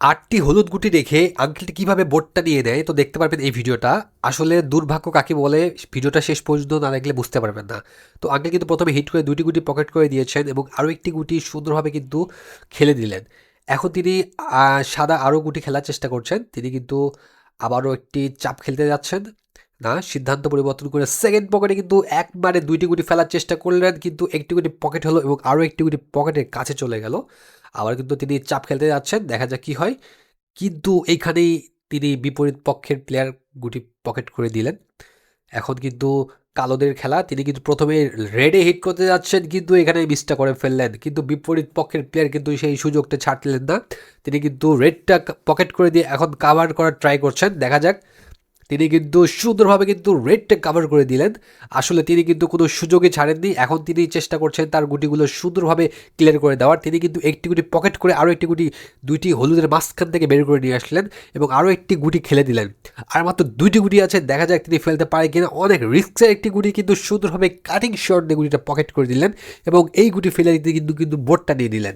8টি হলুদ গুটি রেখে আঙ্কেলটি কিভাবে বোর্ডটা নিয়ে নেয় তো দেখতে পারবেন এই ভিডিওটা। আসলে দুর্ভাগ্য কাকে বলে ভিডিওটা শেষ পর্যন্ত না দেখলে বুঝতে পারবেন না। তো আঙ্কেল কিন্তু প্রথমে হিট করে 2টি গুটি পকেট করে দিয়েছেন এবং আরও একটি গুটি সুন্দরভাবে কিন্তু খেলে দিলেন। এখন তিনি সাদা আরও গুটি খেলার চেষ্টা করছেন। তিনি কিন্তু আবারও একটি চাপ খেলতে যাচ্ছেন। না, সিদ্ধান্ত পরিবর্তন করে সেকেন্ড পকেটে কিন্তু একবারে 2টি গুটি ফেলার চেষ্টা করলেন, কিন্তু একটি গুটি পকেট হলো এবং আরও একটি গুটি পকেটের কাছে চলে গেল। আবার কিন্তু তিনি চাপ খেলতে যাচ্ছেন, দেখা যাক কি হয়। কিন্তু এইখানেই তিনি বিপরীত পক্ষের প্লেয়ার গুটি পকেট করে দিলেন। এখন কিন্তু কালোদের খেলা, তিনি কিন্তু প্রথমে রেডে হিট করতে যাচ্ছেন কিন্তু এখানে মিসটা করে ফেললেন, কিন্তু বিপরীত পক্ষের প্লেয়ার কিন্তু সেই সুযোগটা ছাড়লেন না। তিনি কিন্তু রেডটা পকেট করে দিয়ে এখন কাভার করার ট্রাই করছেন, দেখা যাক। তিনি কিন্তু সুন্দরভাবে কিন্তু রেডটা কাভার করে দিলেন। আসলে তিনি কিন্তু কোনো সুযোগই ছাড়েননি। এখন তিনি চেষ্টা করছেন তার গুটিগুলো সুন্দরভাবে ক্লিয়ার করে দেওয়ার। তিনি কিন্তু একটি গুটি পকেট করে আরও একটি গুটি 2টি হলুদের মাঝখান থেকে বের করে নিয়ে আসলেন এবং আরও একটি গুটি খেলে দিলেন। আর মাত্র 2টি গুটি আছে, দেখা যাক তিনি ফেলতে পারে কিনা। অনেক রিস্কের একটি গুটি, কিন্তু সুন্দরভাবে কাটিং শট দিয়ে গুটিটা পকেট করে দিলেন এবং এই গুটি ফেলে তিনি কিন্তু বোর্ডটা নিয়ে নিলেন।